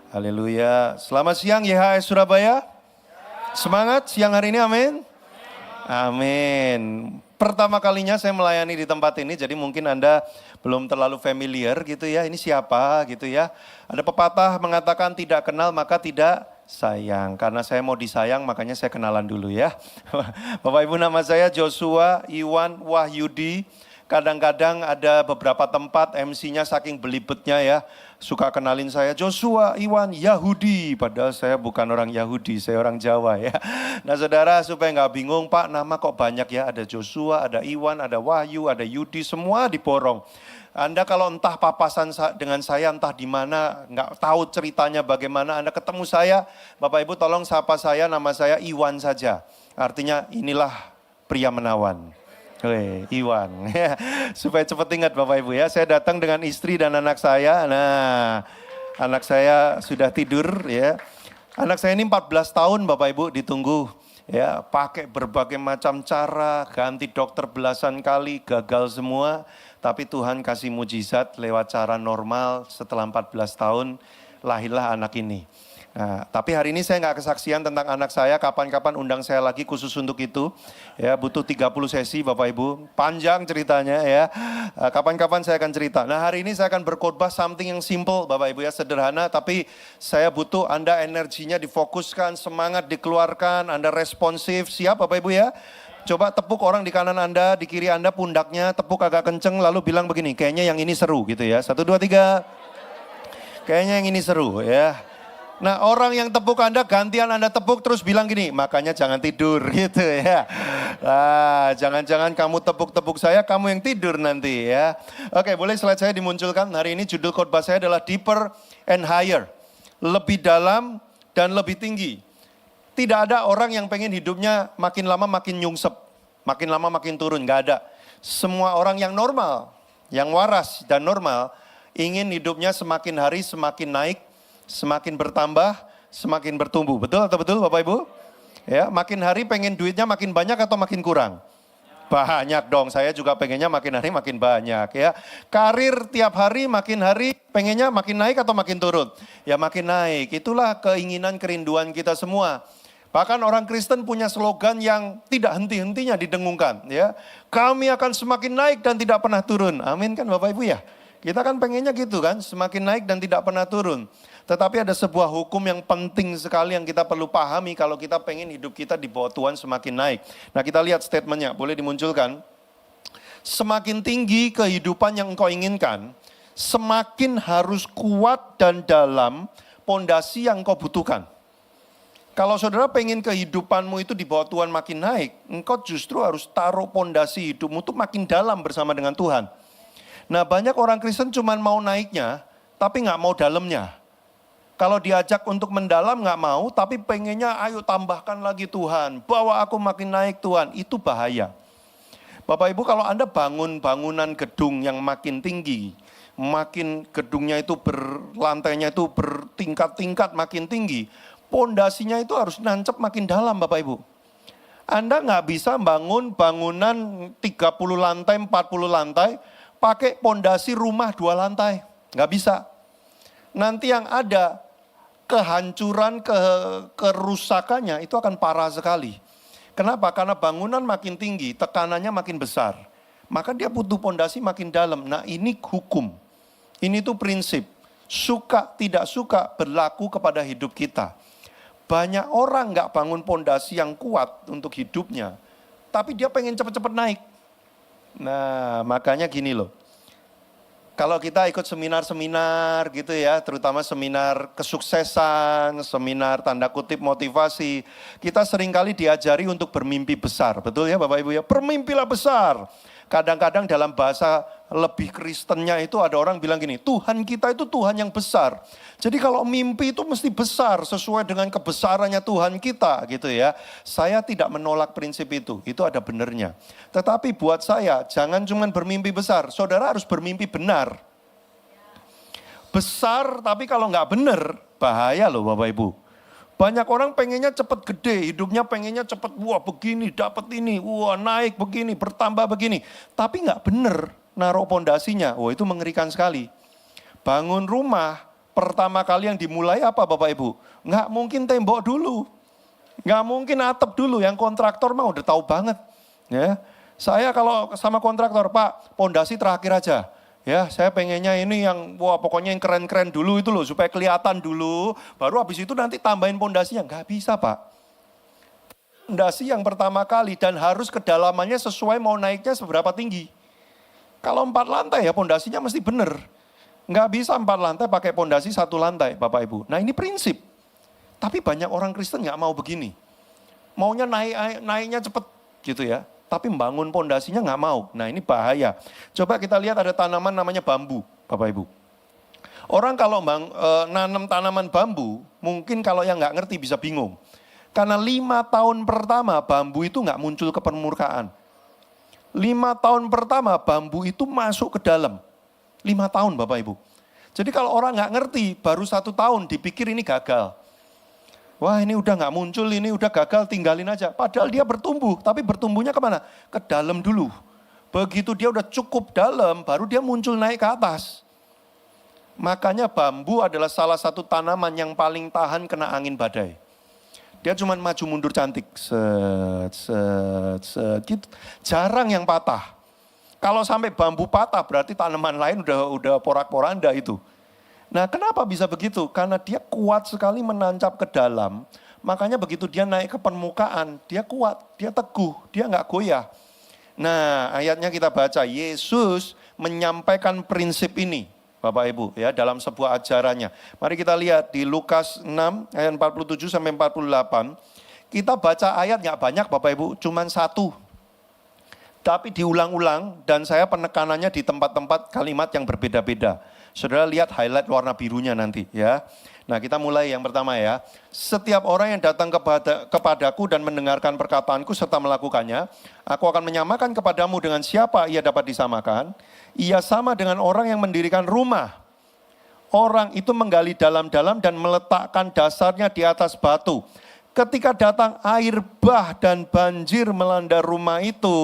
Haleluya. Selamat siang YHS Surabaya. Semangat siang hari ini, amin. Amin. Pertama kalinya saya melayani di tempat ini, jadi mungkin Anda belum terlalu familiar gitu ya. Ini siapa gitu ya. Ada pepatah mengatakan tidak kenal maka tidak sayang. Karena saya mau disayang makanya saya kenalan dulu ya. Bapak Ibu, nama saya Joshua Iwan Wahyudi. Kadang-kadang ada beberapa tempat MC-nya saking belibetnya ya, suka kenalin saya Joshua Iwan Yahudi, padahal saya bukan orang Yahudi, saya orang Jawa ya. Nah saudara, supaya nggak bingung, Pak nama kok banyak ya, ada Joshua, ada Iwan, ada Wahyu, ada Yudi, semua diborong. Anda kalau entah papasan dengan saya, entah di mana, nggak tahu ceritanya bagaimana, Anda ketemu saya, Bapak Ibu tolong sapa saya, nama saya Iwan saja. Artinya inilah pria menawan. Iwan, supaya cepat ingat Bapak Ibu ya. Saya datang dengan istri dan anak saya. Nah, anak saya sudah tidur ya. Anak saya ini 14 tahun Bapak Ibu, ditunggu ya, pakai berbagai macam cara, ganti dokter belasan kali, gagal semua. Tapi Tuhan kasih mujizat lewat cara normal, setelah 14 tahun lahirlah anak ini. Nah, tapi hari ini saya nggak kesaksian tentang anak saya, kapan-kapan undang saya lagi khusus untuk itu. Ya, butuh 30 sesi Bapak Ibu, panjang ceritanya ya. Kapan-kapan saya akan cerita. Nah, hari ini saya akan berkhotbah something yang simple Bapak Ibu ya, sederhana, tapi saya butuh Anda energinya difokuskan, semangat dikeluarkan, Anda responsif, siap Bapak Ibu ya. Coba tepuk orang di kanan Anda, di kiri Anda pundaknya, tepuk agak kenceng lalu bilang begini, kayaknya yang ini seru gitu ya. 1, 2, 3. Kayaknya yang ini seru ya. Nah orang yang tepuk Anda, gantian Anda tepuk terus bilang gini, makanya jangan tidur gitu ya. Nah, jangan-jangan kamu tepuk-tepuk saya, kamu yang tidur nanti ya. Oke, boleh slide saya dimunculkan. Hari ini judul khotbah saya adalah Deeper and Higher. Lebih dalam dan lebih tinggi. Tidak ada orang yang pengen hidupnya makin lama makin nyungsep. Makin lama makin turun, gak ada. Semua orang yang normal, yang waras dan normal, ingin hidupnya semakin hari semakin naik, semakin bertambah, semakin bertumbuh. Betul atau betul Bapak Ibu? Ya, makin hari pengen duitnya makin banyak atau makin kurang? Banyak dong, saya juga pengennya makin hari makin banyak ya. Karir tiap hari makin hari pengennya makin naik atau makin turun? Ya makin naik, itulah keinginan kerinduan kita semua. Bahkan orang Kristen punya slogan yang tidak henti-hentinya didengungkan ya. Kami akan semakin naik dan tidak pernah turun. Amin kan Bapak Ibu ya? Kita kan pengennya gitu kan, semakin naik dan tidak pernah turun. Tetapi ada sebuah hukum yang penting sekali yang kita perlu pahami kalau kita pengen hidup kita di bawah Tuhan semakin naik. Nah kita lihat statementnya, boleh dimunculkan. Semakin tinggi kehidupan yang engkau inginkan, semakin harus kuat dan dalam pondasi yang engkau butuhkan. Kalau saudara pengen kehidupanmu itu di bawah Tuhan makin naik, engkau justru harus taruh pondasi hidupmu itu makin dalam bersama dengan Tuhan. Nah banyak orang Kristen cuma mau naiknya, tapi nggak mau dalamnya. Kalau diajak untuk mendalam nggak mau, tapi pengennya ayo tambahkan lagi Tuhan, bawa aku makin naik Tuhan, itu bahaya. Bapak Ibu kalau Anda bangun bangunan gedung yang makin tinggi, makin gedungnya itu berlantainya itu bertingkat-tingkat makin tinggi, pondasinya itu harus nancep makin dalam Bapak Ibu. Anda nggak bisa bangun bangunan 30 lantai, 40 lantai, pakai pondasi rumah 2 lantai, nggak bisa. Nanti yang ada kehancuran, kerusakannya itu akan parah sekali. Kenapa? Karena bangunan makin tinggi, tekanannya makin besar. Maka dia butuh pondasi makin dalam. Nah ini hukum, ini tuh prinsip. Suka tidak suka berlaku kepada hidup kita. Banyak orang gak bangun pondasi yang kuat untuk hidupnya, tapi dia pengen cepet-cepet naik. Nah makanya gini loh. Kalau kita ikut seminar-seminar gitu ya, terutama seminar kesuksesan, seminar tanda kutip motivasi, kita seringkali diajari untuk bermimpi besar, betul ya Bapak Ibu ya, bermimpilah besar. Kadang-kadang dalam bahasa lebih Kristennya itu ada orang bilang gini, Tuhan kita itu Tuhan yang besar. Jadi kalau mimpi itu mesti besar sesuai dengan kebesarannya Tuhan kita gitu ya. Saya tidak menolak prinsip itu ada benernya. Tetapi buat saya jangan cuma bermimpi besar, saudara harus bermimpi benar. Besar tapi kalau nggak benar bahaya loh Bapak Ibu. Banyak orang pengennya cepat gede, hidupnya pengennya cepat, wah begini, dapat ini, wah naik begini, bertambah begini. Tapi nggak bener naruh pondasinya, wah itu mengerikan sekali. Bangun rumah Pertama kali yang dimulai apa Bapak Ibu? Nggak mungkin tembok dulu. Nggak mungkin atap dulu, yang kontraktor mah udah tahu banget. Ya, saya kalau sama kontraktor, Pak, pondasi terakhir aja. Ya, saya pengennya ini yang, wah pokoknya yang keren-keren dulu itu loh, supaya kelihatan dulu. Baru habis itu nanti tambahin pondasinya. Nggak bisa Pak. Pondasi yang pertama kali dan harus kedalamannya sesuai mau naiknya seberapa tinggi. Kalau 4 lantai ya pondasinya mesti benar. Nggak bisa 4 lantai pakai pondasi 1 lantai Bapak Ibu. Nah ini prinsip. Tapi banyak orang Kristen nggak mau begini. Maunya naiknya cepet gitu ya. Tapi membangun pondasinya nggak mau. Nah ini bahaya. Coba kita lihat ada tanaman namanya bambu Bapak Ibu. Orang kalau nanam tanaman bambu, mungkin kalau yang nggak ngerti bisa bingung. Karena 5 tahun pertama bambu itu nggak muncul ke permukaan. 5 tahun pertama bambu itu masuk ke dalam. 5 tahun Bapak Ibu. Jadi kalau orang nggak ngerti, baru 1 tahun dipikir ini gagal. Wah ini udah nggak muncul, ini udah gagal, tinggalin aja. Padahal dia bertumbuh, tapi bertumbuhnya kemana? Ke dalam dulu. Begitu dia udah cukup dalam, baru dia muncul naik ke atas. Makanya bambu adalah salah satu tanaman yang paling tahan kena angin badai. Dia cuma maju mundur cantik, gitu. Jarang yang patah. Kalau sampai bambu patah berarti tanaman lain udah porak-poranda itu. Nah kenapa bisa begitu? Karena dia kuat sekali menancap ke dalam. Makanya begitu dia naik ke permukaan, dia kuat, dia teguh, dia nggak goyah. Nah ayatnya kita baca, Yesus menyampaikan prinsip ini. Bapak Ibu ya dalam sebuah ajarannya. Mari kita lihat di Lukas 6 ayat 47 sampai 48. Kita baca ayat nggak banyak Bapak Ibu, cuman 1. Tapi diulang-ulang dan saya penekanannya di tempat-tempat kalimat yang berbeda-beda. Saudara lihat highlight warna birunya nanti ya. Nah kita mulai yang pertama ya. Setiap orang yang datang kepadaku dan mendengarkan perkataanku serta melakukannya, aku akan menyamakan kepadamu dengan siapa ia dapat disamakan. Ia sama dengan orang yang mendirikan rumah. Orang itu menggali dalam-dalam dan meletakkan dasarnya di atas batu. Ketika datang air bah dan banjir melanda rumah itu,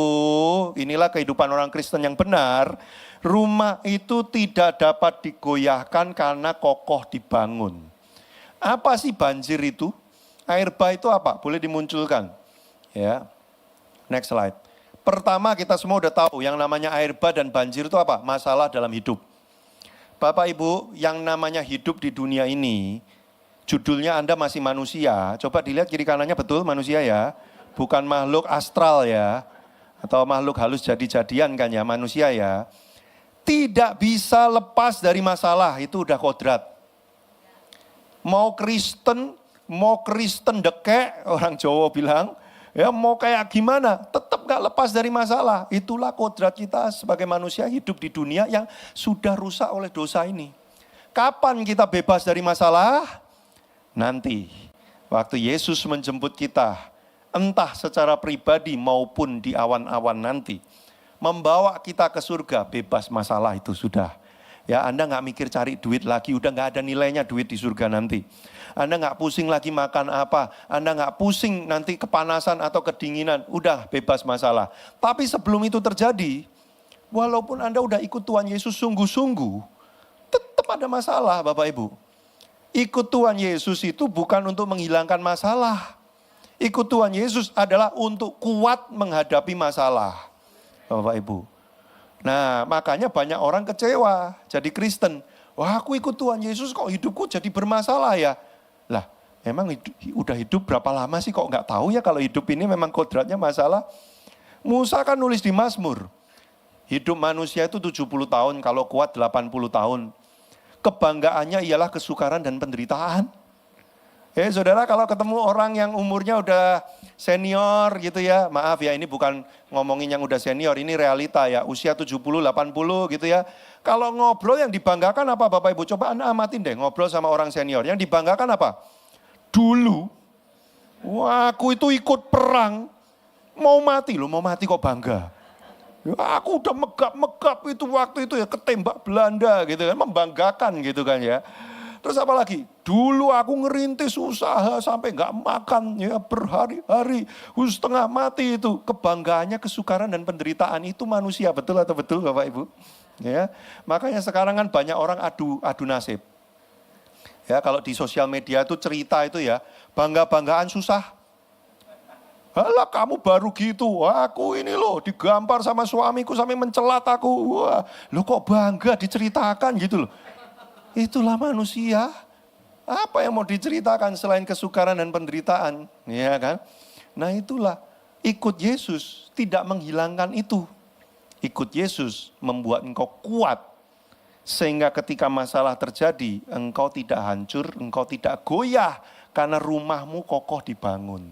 inilah kehidupan orang Kristen yang benar. Rumah itu tidak dapat digoyahkan karena kokoh dibangun. Apa sih banjir itu? Air bah itu apa? Boleh dimunculkan. Ya. Next slide. Pertama kita semua udah tahu yang namanya air bah dan banjir itu apa? Masalah dalam hidup. Bapak Ibu, yang namanya hidup di dunia ini, judulnya Anda masih manusia. Coba dilihat kiri kanannya betul manusia ya. Bukan makhluk astral ya. Atau makhluk halus jadi-jadian kan ya, manusia ya. Tidak bisa lepas dari masalah, itu udah kodrat. Mau Kristen dekek, orang Jawa bilang. Ya mau kayak gimana, tetap gak lepas dari masalah. Itulah kodrat kita sebagai manusia hidup di dunia yang sudah rusak oleh dosa ini. Kapan kita bebas dari masalah? Nanti, waktu Yesus menjemput kita, entah secara pribadi maupun di awan-awan nanti. Membawa kita ke surga, bebas masalah itu sudah. Ya Anda gak mikir cari duit lagi, udah gak ada nilainya duit di surga nanti. Anda gak pusing lagi makan apa, Anda gak pusing nanti kepanasan atau kedinginan, udah bebas masalah. Tapi sebelum itu terjadi, walaupun Anda udah ikut Tuhan Yesus sungguh-sungguh, tetap ada masalah Bapak Ibu. Ikut Tuhan Yesus itu bukan untuk menghilangkan masalah. Ikut Tuhan Yesus adalah untuk kuat menghadapi masalah. Bapak Ibu. Nah makanya banyak orang kecewa jadi Kristen. Wah aku ikut Tuhan Yesus kok hidupku jadi bermasalah ya. Lah emang udah hidup berapa lama sih kok nggak tahu ya kalau hidup ini memang kodratnya masalah. Musa kan nulis di Mazmur. Hidup manusia itu 70 tahun, kalau kuat 80 tahun. Kebanggaannya ialah kesukaran dan penderitaan. Saudara kalau ketemu orang yang umurnya udah senior gitu ya. Maaf ya ini bukan ngomongin yang udah senior, ini realita ya. Usia 70, 80 gitu ya. Kalau ngobrol yang dibanggakan apa Bapak Ibu? Coba Anda amatin deh ngobrol sama orang senior. Yang dibanggakan apa? Dulu, wah aku itu ikut perang. Mau mati loh, mau mati kok bangga. Ya, aku udah megap-megap itu waktu itu ya ketembak Belanda gitu kan. Membanggakan gitu kan ya. Terus apa lagi? Dulu aku ngerintis usaha sampai nggak makan ya berhari-hari, setengah mati itu. Kebanggaannya, kesukaran dan penderitaan itu manusia, betul atau betul Bapak Ibu? Ya, makanya sekarang kan banyak orang adu nasib. Ya, kalau di sosial media itu cerita itu ya, bangga-banggaan susah. Halah kamu baru gitu, aku ini loh digampar sama suamiku sampai mencelat aku. Wah, lo kok bangga diceritakan gitu loh. Itulah manusia. Apa yang mau diceritakan selain kesukaran dan penderitaan, ya kan? Nah itulah, ikut Yesus tidak menghilangkan itu. Ikut Yesus membuat engkau kuat. Sehingga ketika masalah terjadi, engkau tidak hancur, engkau tidak goyah. Karena rumahmu kokoh dibangun.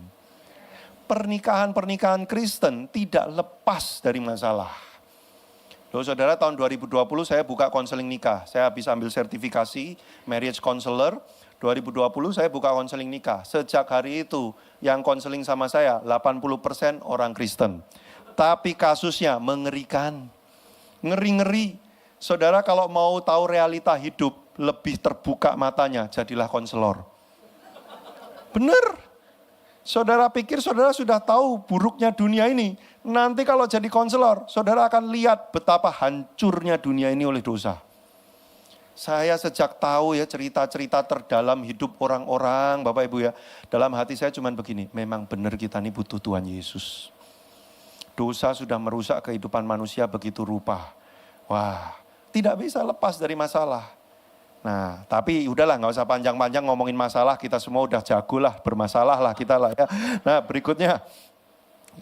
Pernikahan-pernikahan Kristen tidak lepas dari masalah. Loh saudara, tahun 2020 saya buka konseling nikah. Saya habis ambil sertifikasi marriage counselor. 2020 saya buka konseling nikah. Sejak hari itu yang konseling sama saya 80% orang Kristen. Tapi kasusnya mengerikan. Ngeri-ngeri. Saudara kalau mau tahu realita hidup, lebih terbuka matanya, jadilah konselor. Benar. Saudara pikir saudara sudah tahu buruknya dunia ini. Nanti kalau jadi konselor, saudara akan lihat betapa hancurnya dunia ini oleh dosa. Saya sejak tahu ya cerita-cerita terdalam hidup orang-orang, Bapak Ibu ya. Dalam hati saya cuma begini, memang benar kita ini butuh Tuhan Yesus. Dosa sudah merusak kehidupan manusia begitu rupa. Wah, tidak bisa lepas dari masalah. Nah, tapi udahlah nggak usah panjang-panjang ngomongin masalah, kita semua udah jago lah, bermasalah lah kita lah ya. Nah, berikutnya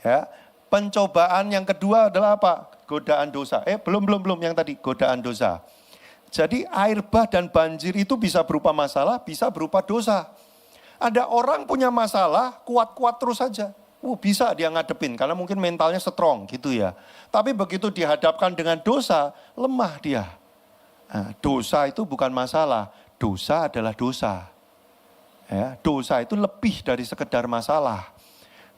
ya, pencobaan yang kedua adalah apa? Godaan dosa. Belum yang tadi, godaan dosa. Jadi air bah dan banjir itu bisa berupa masalah, bisa berupa dosa. Ada orang punya masalah, kuat-kuat terus saja. Bisa dia ngadepin karena mungkin mentalnya strong gitu ya. Tapi begitu dihadapkan dengan dosa, lemah dia. Nah, dosa itu bukan masalah, dosa adalah dosa. Ya, dosa itu lebih dari sekedar masalah.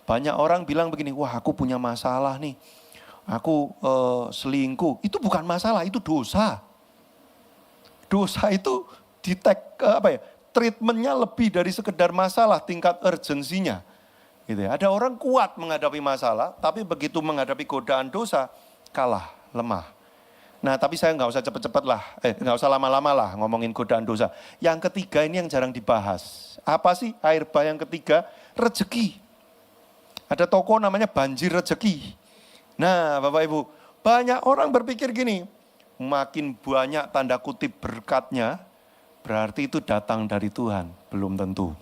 Banyak orang bilang begini, wah aku punya masalah nih. Aku selingkuh, itu bukan masalah, itu dosa. Dosa itu treatmentnya lebih dari sekedar masalah, tingkat urgensinya. Gitu ya. Ada orang kuat menghadapi masalah, tapi begitu menghadapi godaan dosa, kalah, lemah. Nah tapi saya nggak usah cepet-cepet lah, nggak usah lama-lama lah ngomongin godaan dosa. Yang ketiga ini yang jarang dibahas. Apa sih air bah yang ketiga? Rezeki. Ada toko namanya Banjir Rezeki. Nah Bapak Ibu, banyak orang berpikir gini, makin banyak tanda kutip berkatnya, berarti itu datang dari Tuhan. Belum tentu.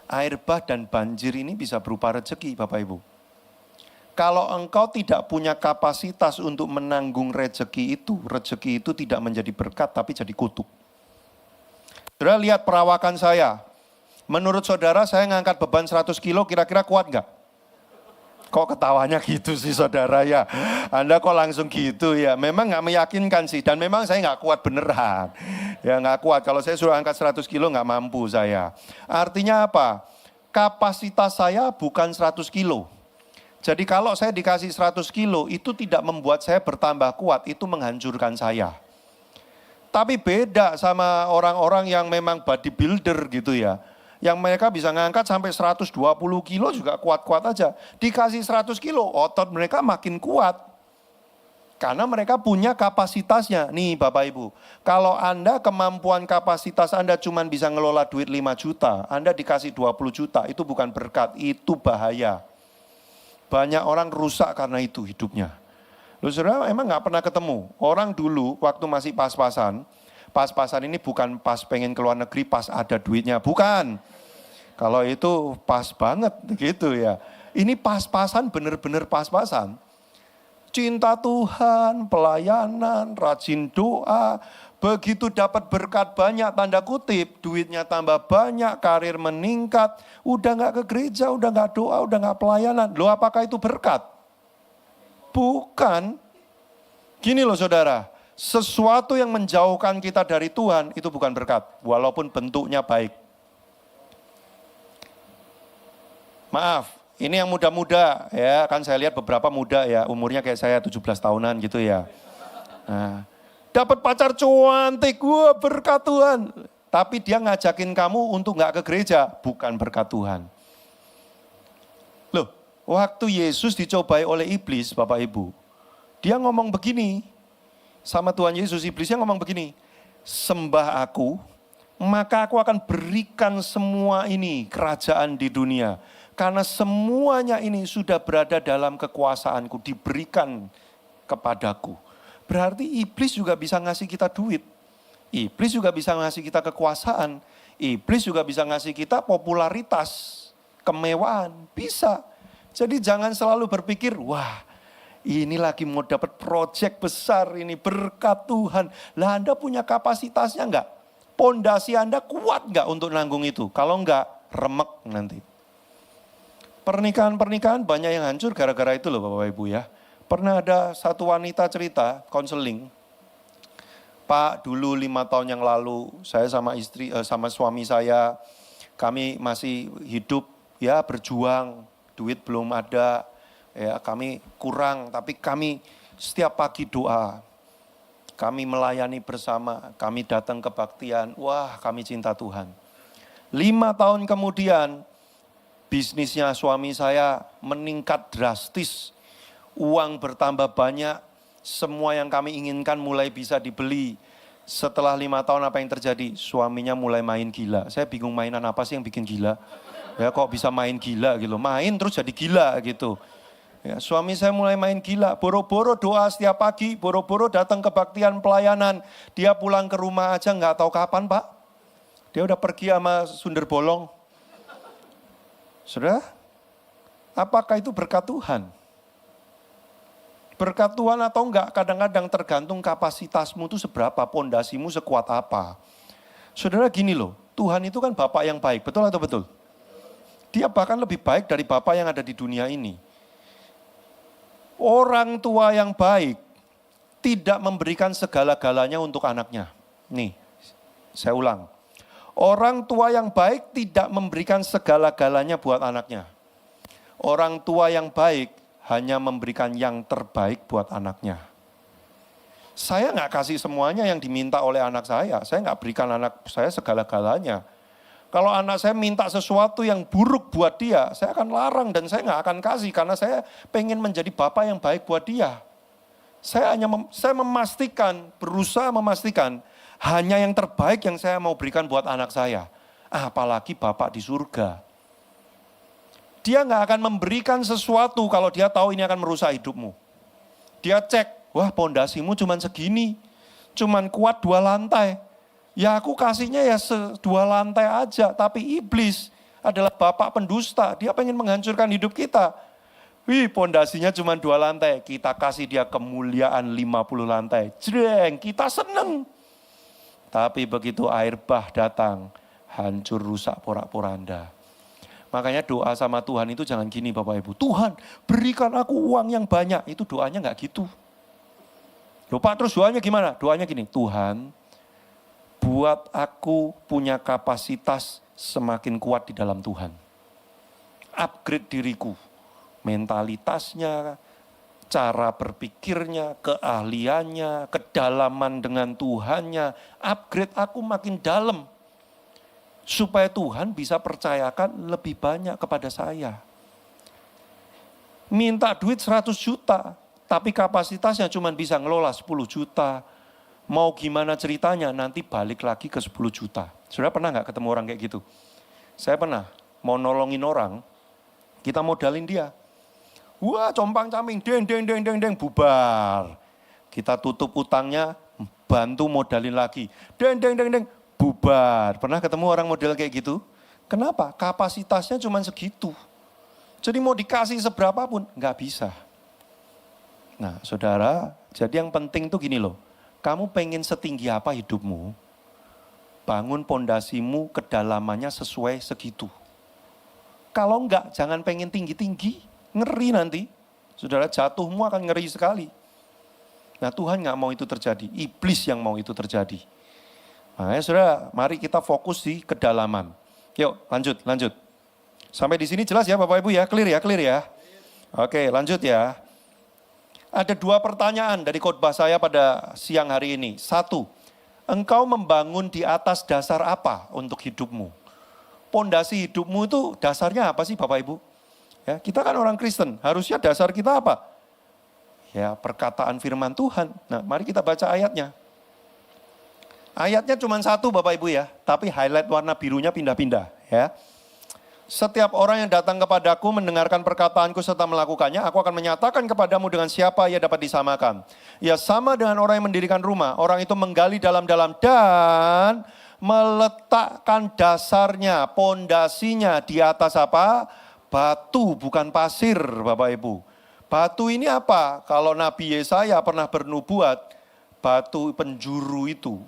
Air bah dan banjir ini bisa berupa rezeki Bapak Ibu. Kalau engkau tidak punya kapasitas untuk menanggung rezeki itu tidak menjadi berkat tapi jadi kutuk. Saudara lihat perawakan saya. Menurut saudara saya ngangkat beban 100 kilo kira-kira kuat enggak? Kok ketawanya gitu sih saudara ya? Anda kok langsung gitu ya? Memang nggak meyakinkan sih. Dan memang saya nggak kuat beneran. Ya nggak kuat. Kalau saya suruh angkat 100 kilo nggak mampu saya. Artinya apa? Kapasitas saya bukan 100 kilo. Jadi kalau saya dikasih 100 kilo itu tidak membuat saya bertambah kuat. Itu menghancurkan saya. Tapi beda sama orang-orang yang memang bodybuilder gitu ya. Yang mereka bisa ngangkat sampai 120 kilo juga kuat-kuat aja. Dikasih 100 kilo, otot mereka makin kuat. Karena mereka punya kapasitasnya. Nih Bapak Ibu, kalau Anda kemampuan kapasitas Anda cuma bisa ngelola duit 5 juta, Anda dikasih 20 juta, itu bukan berkat, itu bahaya. Banyak orang rusak karena itu hidupnya. Loh saudara emang gak pernah ketemu. Orang dulu waktu masih pas-pasan ini bukan pas pengen keluar negeri, pas ada duitnya, bukan. Kalau itu pas banget gitu ya. Ini pas-pasan, bener-bener pas-pasan. Cinta Tuhan, pelayanan, rajin doa. Begitu dapat berkat banyak tanda kutip, duitnya tambah banyak, karir meningkat. Udah gak ke gereja, udah gak doa, udah gak pelayanan. Loh apakah itu berkat? Bukan. Gini loh saudara. Sesuatu yang menjauhkan kita dari Tuhan itu bukan berkat, walaupun bentuknya baik. Maaf, ini yang muda-muda ya, kan saya lihat beberapa muda ya, umurnya kayak saya 17 tahunan gitu ya. Nah, dapat pacar cantik, wah berkat Tuhan. Tapi dia ngajakin kamu untuk gak ke gereja, bukan berkat Tuhan. Loh, waktu Yesus dicobai oleh iblis, Bapak Ibu, dia ngomong begini. Sama Tuhan Yesus, iblisnya ngomong begini, sembah aku, maka aku akan berikan semua ini kerajaan di dunia. Karena semuanya ini sudah berada dalam kekuasaanku, diberikan kepadaku. Berarti iblis juga bisa ngasih kita duit. Iblis juga bisa ngasih kita kekuasaan. Iblis juga bisa ngasih kita popularitas, kemewahan. Bisa. Jadi jangan selalu berpikir, wah ini lagi mau dapat proyek besar ini, berkat Tuhan. Lah Anda punya kapasitasnya enggak? Pondasi Anda kuat enggak untuk nanggung itu? Kalau enggak, remek nanti. Pernikahan-pernikahan banyak yang hancur gara-gara itu loh Bapak Ibu ya. Pernah ada satu wanita cerita, konseling. Pak, dulu 5 tahun yang lalu saya sama suami saya, kami masih hidup ya berjuang, duit belum ada, ya kami kurang, tapi kami setiap pagi doa. Kami melayani bersama, kami datang kebaktian, wah kami cinta Tuhan. 5 tahun kemudian, bisnisnya suami saya meningkat drastis. Uang bertambah banyak, semua yang kami inginkan mulai bisa dibeli. Setelah 5 tahun apa yang terjadi? Suaminya mulai main gila. Saya bingung mainan apa sih yang bikin gila. Ya kok bisa main gila gitu, main terus jadi gila gitu. Ya, suami saya mulai main gila, boro-boro doa setiap pagi, boro-boro datang kebaktian pelayanan. Dia pulang ke rumah aja nggak tahu kapan Pak. Dia udah pergi sama sundel bolong. Saudara, apakah itu berkat Tuhan? Berkat Tuhan atau enggak, kadang-kadang tergantung kapasitasmu itu seberapa, pondasimu sekuat apa. Saudara gini loh, Tuhan itu kan Bapak yang baik, betul atau betul? Dia bahkan lebih baik dari Bapak yang ada di dunia ini. Orang tua yang baik tidak memberikan segala-galanya untuk anaknya. Nih, saya ulang. Orang tua yang baik tidak memberikan segala-galanya buat anaknya. Orang tua yang baik hanya memberikan yang terbaik buat anaknya. Saya nggak kasih semuanya yang diminta oleh anak saya nggak berikan anak saya segala-galanya. Kalau anak saya minta sesuatu yang buruk buat dia, saya akan larang dan saya nggak akan kasih karena saya pengen menjadi bapak yang baik buat dia. Saya memastikan, berusaha memastikan hanya yang terbaik yang saya mau berikan buat anak saya. Apalagi bapak di surga. Dia nggak akan memberikan sesuatu kalau dia tahu ini akan merusak hidupmu. Dia cek, wah pondasimu cuman segini, cuman kuat 2 lantai. Ya aku kasihnya ya 2 lantai aja, tapi iblis adalah bapak pendusta, dia pengen menghancurkan hidup kita. Wih pondasinya cuma 2 lantai, kita kasih dia kemuliaan 50 lantai. Jreng, kita seneng. Tapi begitu air bah datang, hancur rusak porak-poranda. Makanya doa sama Tuhan itu jangan gini Bapak Ibu. Tuhan berikan aku uang yang banyak. Itu doanya enggak gitu. Loh Pak terus doanya gimana? Doanya gini, Tuhan buat aku punya kapasitas semakin kuat di dalam Tuhan. Upgrade diriku. Mentalitasnya, cara berpikirnya, keahliannya, kedalaman dengan Tuhannya. Upgrade aku makin dalam. Supaya Tuhan bisa percayakan lebih banyak kepada saya. Minta duit 100 juta, tapi kapasitasnya cuma bisa ngelola 10 juta. Mau gimana ceritanya nanti balik lagi ke 10 juta. Saudara pernah nggak ketemu orang kayak gitu? Saya pernah, mau nolongin orang, kita modalin dia. Wah compang camping, deng, bubar. Kita tutup utangnya, bantu modalin lagi. Deng, bubar. Pernah ketemu orang model kayak gitu? Kenapa? Kapasitasnya cuma segitu. Jadi mau dikasih seberapa pun, nggak bisa. Nah saudara, jadi yang penting tuh gini loh. Kamu pengen setinggi apa hidupmu? Bangun pondasimu kedalamannya sesuai segitu. Kalau enggak, jangan pengen tinggi-tinggi. Ngeri nanti. Saudara jatuhmu akan ngeri sekali. Nah Tuhan nggak mau itu terjadi. Iblis yang mau itu terjadi. Makanya saudara, mari kita fokus di kedalaman. Yuk lanjut. Sampai di sini jelas ya Bapak Ibu ya, clear ya. Oke lanjut ya. Ada 2 pertanyaan dari khotbah saya pada siang hari ini. 1, engkau membangun di atas dasar apa untuk hidupmu? Pondasi hidupmu itu dasarnya apa sih Bapak Ibu? Ya, kita kan orang Kristen, harusnya dasar kita apa? Ya perkataan firman Tuhan. Nah mari kita baca ayatnya. Ayatnya cuma satu Bapak Ibu ya, tapi highlight warna birunya pindah-pindah ya. Setiap orang yang datang kepadaku mendengarkan perkataanku serta melakukannya, aku akan menyatakan kepadamu dengan siapa ia dapat disamakan. Ia sama dengan orang yang mendirikan rumah, orang itu menggali dalam-dalam dan meletakkan dasarnya, pondasinya di atas apa? Batu, bukan pasir Bapak Ibu. Batu ini apa? Kalau Nabi Yesaya pernah bernubuat, batu penjuru itu,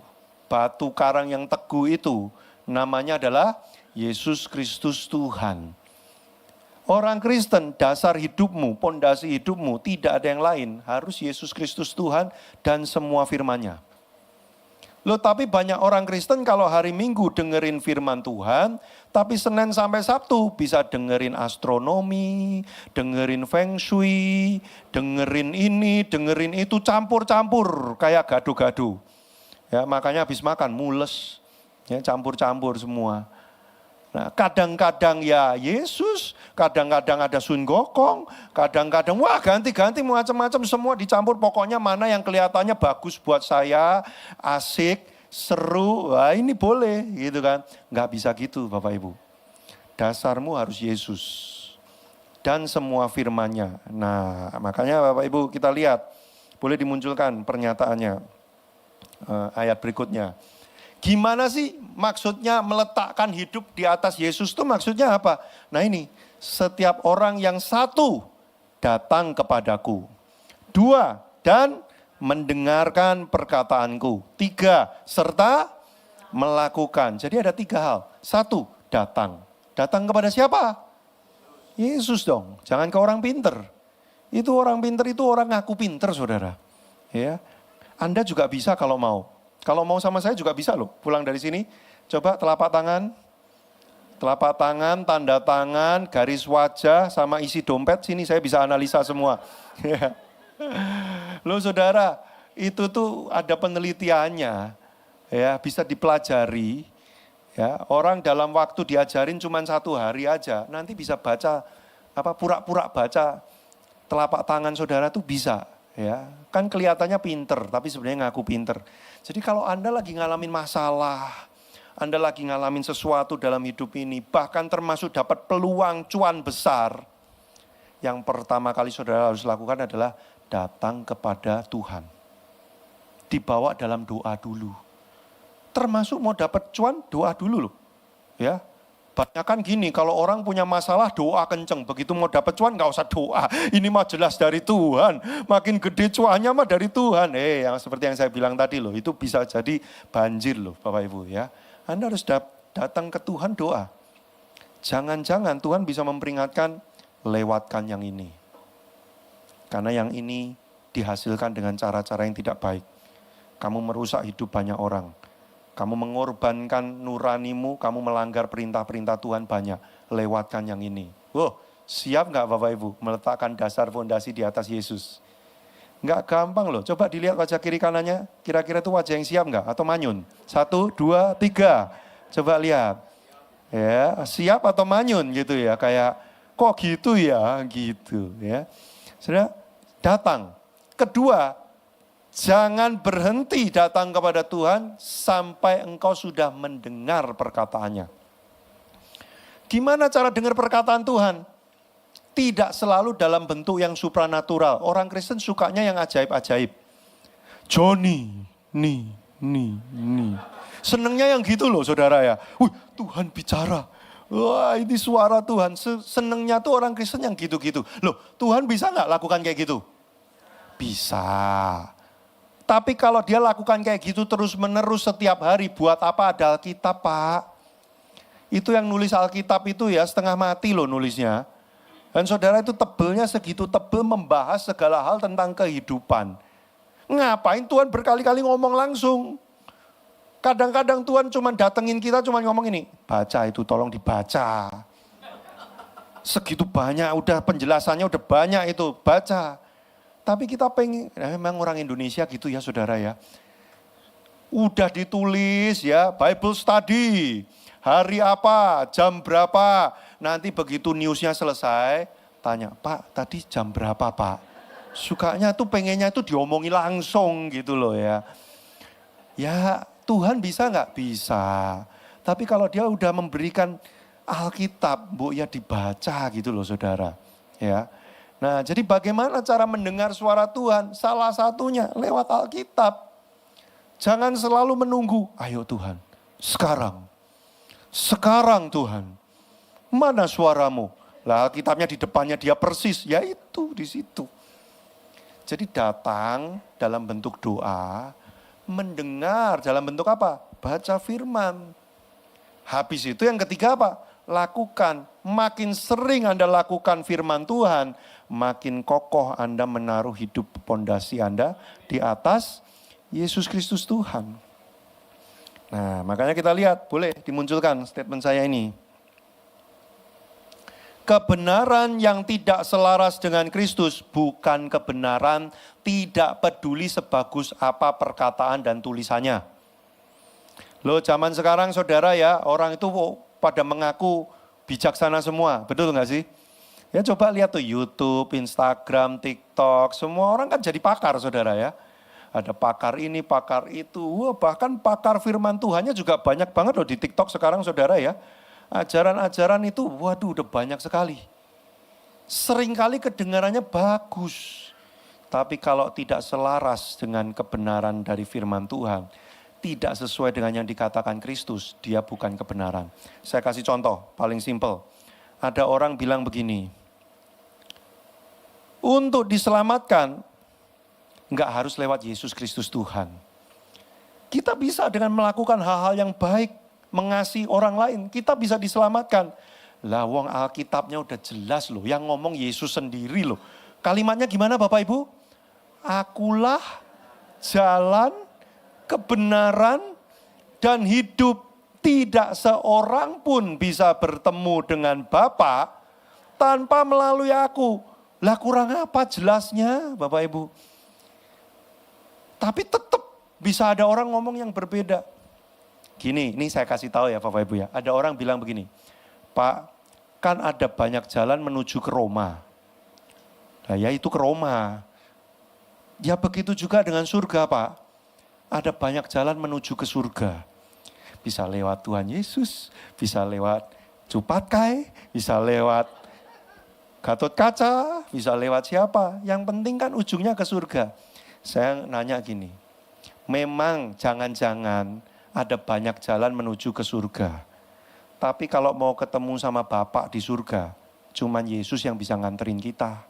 batu karang yang teguh itu, namanya adalah Yesus Kristus Tuhan. Orang Kristen, dasar hidupmu, pondasi hidupmu, tidak ada yang lain. Harus Yesus Kristus Tuhan dan semua firman-Nya. Loh tapi banyak orang Kristen kalau hari Minggu dengerin firman Tuhan, tapi Senin sampai Sabtu bisa dengerin astronomi, dengerin feng shui, dengerin ini, dengerin itu, campur-campur kayak gado-gado. Ya, makanya habis makan mules, ya, campur-campur semua. Nah, kadang-kadang ya Yesus, kadang-kadang ada Sun Gokong, kadang-kadang wah ganti-ganti macam-macam semua dicampur. Pokoknya mana yang kelihatannya bagus buat saya, asik, seru, wah ini boleh gitu kan. Nggak bisa gitu Bapak Ibu. Dasarmu harus Yesus dan semua firman-Nya. Nah makanya Bapak Ibu kita lihat, boleh dimunculkan pernyataannya, ayat berikutnya. Gimana sih maksudnya meletakkan hidup di atas Yesus itu maksudnya apa? Nah ini, setiap orang yang satu datang kepadaku. 2, dan mendengarkan perkataanku. 3, serta melakukan. Jadi ada 3 hal. 1, datang. Datang kepada siapa? Yesus dong, jangan ke orang pinter. Itu orang pinter itu orang ngaku pinter saudara. Ya, Anda juga bisa kalau mau. Kalau mau sama saya juga bisa loh, pulang dari sini. Coba telapak tangan, tanda tangan, garis wajah, sama isi dompet, sini saya bisa analisa semua. Loh saudara, itu tuh ada penelitiannya, ya bisa dipelajari. Ya, orang dalam waktu diajarin cuma 1 hari aja, nanti bisa baca, pura-pura baca telapak tangan saudara tuh bisa. Ya, kan kelihatannya pinter, tapi sebenarnya ngaku pinter. Jadi kalau Anda lagi ngalamin masalah, Anda lagi ngalamin sesuatu dalam hidup ini, bahkan termasuk dapat peluang cuan besar, yang pertama kali saudara harus lakukan adalah datang kepada Tuhan. Dibawa dalam doa dulu. Termasuk mau dapat cuan, doa dulu loh. Ya. Banyak kan gini, kalau orang punya masalah doa kenceng. Begitu mau dapat cuan gak usah doa. Ini mah jelas dari Tuhan. Makin gede cuannya mah dari Tuhan. Yang seperti yang saya bilang tadi loh. Itu bisa jadi banjir loh Bapak Ibu ya. Anda harus datang ke Tuhan doa. Jangan-jangan Tuhan bisa memperingatkan, lewatkan yang ini. Karena yang ini dihasilkan dengan cara-cara yang tidak baik. Kamu merusak hidup banyak orang. Kamu mengorbankan nuranimu, kamu melanggar perintah-perintah Tuhan banyak. Lewatkan yang ini. Siap gak Bapak Ibu meletakkan dasar fondasi di atas Yesus? Gak gampang loh, coba dilihat wajah kiri kanannya. Kira-kira itu wajah yang siap gak? Atau manyun? 1, 2, 3. Coba lihat. Ya, siap atau manyun gitu ya. Kayak kok gitu ya, gitu ya. Sudah datang. Kedua, jangan berhenti datang kepada Tuhan sampai engkau sudah mendengar perkataannya. Gimana cara dengar perkataan Tuhan? Tidak selalu dalam bentuk yang supranatural. Orang Kristen sukanya yang ajaib-ajaib. Johnny, nih. Senengnya yang gitu loh saudara ya. Tuhan bicara. Wah ini suara Tuhan. Senengnya tuh orang Kristen yang gitu-gitu. Loh Tuhan bisa gak lakukan kayak gitu? Bisa. Tapi kalau dia lakukan kayak gitu terus menerus setiap hari, buat apa ada Alkitab Pak? Itu yang nulis Alkitab itu ya setengah mati loh nulisnya. Dan saudara itu tebelnya segitu tebel membahas segala hal tentang kehidupan. Ngapain Tuhan berkali-kali ngomong langsung? Kadang-kadang Tuhan cuma datengin kita cuma ngomong ini, baca itu tolong dibaca. Segitu banyak, udah penjelasannya udah banyak itu, baca. Tapi kita pengen, memang orang Indonesia gitu ya saudara ya. Udah ditulis ya, Bible study. Hari apa, jam berapa. Nanti begitu newsnya selesai, tanya, Pak tadi jam berapa Pak? Sukanya tuh pengennya tuh diomongi langsung gitu loh ya. Ya Tuhan bisa nggak? Bisa. Tapi kalau dia udah memberikan Alkitab, Bu, ya dibaca gitu loh saudara. Ya. Nah, jadi bagaimana cara mendengar suara Tuhan? Salah satunya lewat Alkitab. Jangan selalu menunggu, ayo Tuhan, sekarang. Sekarang Tuhan, mana suaramu? Lah Alkitabnya di depannya dia persis, yaitu di situ. Jadi datang dalam bentuk doa, mendengar dalam bentuk apa? Baca firman. Habis itu yang ketiga apa? Lakukan. Makin sering Anda lakukan firman Tuhan, makin kokoh Anda menaruh hidup pondasi Anda di atas Yesus Kristus Tuhan. Nah, makanya kita lihat, boleh dimunculkan statement saya ini. Kebenaran yang tidak selaras dengan Kristus bukan kebenaran, tidak peduli sebagus apa perkataan dan tulisannya. Loh, zaman sekarang saudara ya, orang itu pada mengaku bijaksana semua, betul nggak sih? Ya coba lihat tuh YouTube, Instagram, TikTok, semua orang kan jadi pakar saudara ya. Ada pakar ini, pakar itu, bahkan pakar firman Tuhannya juga banyak banget loh di TikTok sekarang saudara ya. Ajaran-ajaran itu, waduh udah banyak sekali. Seringkali kedengarannya bagus. Tapi kalau tidak selaras dengan kebenaran dari firman Tuhan, tidak sesuai dengan yang dikatakan Kristus, dia bukan kebenaran. Saya kasih contoh, paling simpel. Ada orang bilang begini, untuk diselamatkan, enggak harus lewat Yesus Kristus Tuhan. Kita bisa dengan melakukan hal-hal yang baik, mengasihi orang lain, kita bisa diselamatkan. Lah wong Alkitabnya udah jelas loh, yang ngomong Yesus sendiri loh. Kalimatnya gimana Bapak Ibu? Akulah jalan, kebenaran, dan hidup. Tidak seorang pun bisa bertemu dengan Bapa tanpa melalui aku. Lah kurang apa jelasnya Bapak Ibu? Tapi tetap bisa ada orang ngomong yang berbeda. Gini, ini saya kasih tahu ya Bapak Ibu ya. Ada orang bilang begini, Pak, kan ada banyak jalan menuju ke Roma. Nah ya itu ke Roma. Ya begitu juga dengan surga Pak. Ada banyak jalan menuju ke surga. Bisa lewat Tuhan Yesus, bisa lewat Cupatkai, bisa lewat Gatot Kaca, bisa lewat siapa. Yang penting kan ujungnya ke surga. Saya nanya gini, memang jangan-jangan ada banyak jalan menuju ke surga. Tapi kalau mau ketemu sama Bapak di surga, cuman Yesus yang bisa nganterin kita.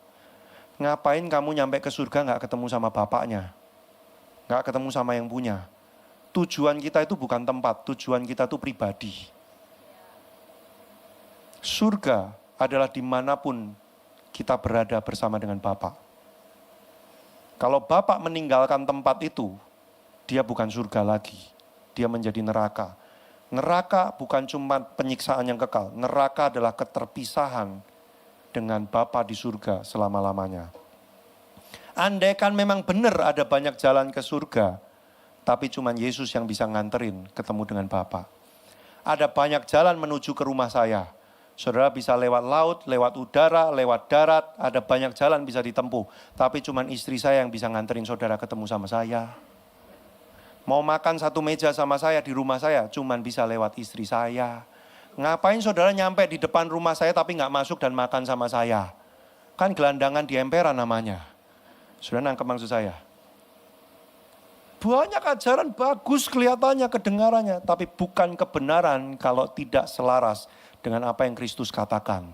Ngapain kamu nyampe ke surga gak ketemu sama Bapaknya? Gak ketemu sama yang punya. Tujuan kita itu bukan tempat, tujuan kita itu pribadi. Surga adalah dimanapun kita berada bersama dengan Bapak. Kalau Bapak meninggalkan tempat itu, dia bukan surga lagi. Dia menjadi neraka. Neraka bukan cuma penyiksaan yang kekal. Neraka adalah keterpisahan dengan Bapa di surga selama-lamanya. Andaikan memang benar ada banyak jalan ke surga, tapi cuma Yesus yang bisa nganterin ketemu dengan Bapa. Ada banyak jalan menuju ke rumah saya. Saudara bisa lewat laut, lewat udara, lewat darat, ada banyak jalan bisa ditempuh. Tapi cuma istri saya yang bisa nganterin saudara ketemu sama saya. Mau makan satu meja sama saya di rumah saya, cuma bisa lewat istri saya. Ngapain saudara nyampe di depan rumah saya tapi gak masuk dan makan sama saya? Kan gelandangan di emperan namanya. Saudara nangkep maksud saya? Banyak ajaran bagus kelihatannya, kedengarannya. Tapi bukan kebenaran kalau tidak selaras dengan apa yang Kristus katakan.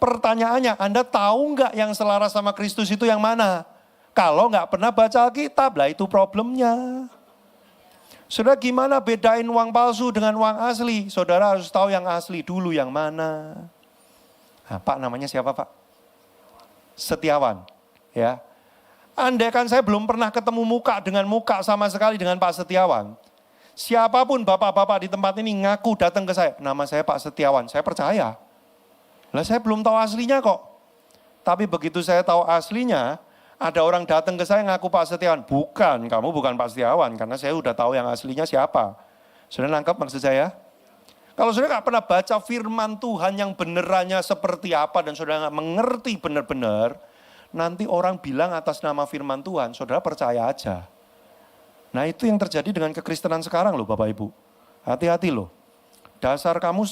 Pertanyaannya, Anda tahu nggak yang selaras sama Kristus itu yang mana? Kalau nggak pernah baca Alkitab, lah itu problemnya. Saudara gimana bedain uang palsu dengan uang asli? Saudara harus tahu yang asli dulu yang mana. Nah, Pak namanya siapa Pak? Setiawan. Ya. Andaikan saya belum pernah ketemu muka dengan muka sama sekali dengan Pak Setiawan. Siapapun bapak-bapak di tempat ini ngaku datang ke saya. Nama saya Pak Setiawan, saya percaya. Lah saya belum tahu aslinya kok. Tapi begitu saya tahu aslinya, ada orang datang ke saya ngaku Pak Setiawan. Bukan, kamu bukan Pak Setiawan. Karena saya udah tahu yang aslinya siapa. Sudah nangkep maksud saya? Kalau saudara nggak pernah baca firman Tuhan yang benerannya seperti apa. Dan saudara nggak mengerti benar-benar. Nanti orang bilang atas nama firman Tuhan, saudara percaya aja. Nah itu yang terjadi dengan kekristenan sekarang loh Bapak Ibu. Hati-hati loh. Dasar kamu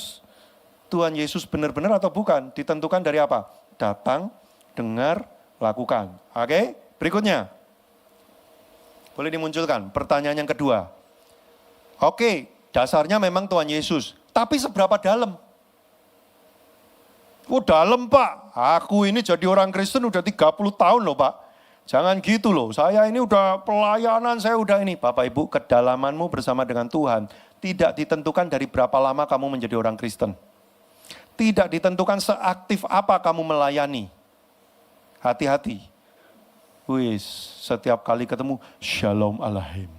Tuhan Yesus benar-benar atau bukan ditentukan dari apa? Datang, dengar, lakukan. Oke, berikutnya. Boleh dimunculkan pertanyaan yang kedua. Oke, dasarnya memang Tuhan Yesus. Tapi seberapa dalam? Oh dalam Pak, aku ini jadi orang Kristen udah 30 tahun loh Pak. Jangan gitu loh, saya ini udah pelayanan, saya udah ini. Bapak Ibu, kedalamanmu bersama dengan Tuhan tidak ditentukan dari berapa lama kamu menjadi orang Kristen. Tidak ditentukan seaktif apa kamu melayani. Hati-hati. Wis, setiap kali ketemu, Shalom Alaihim.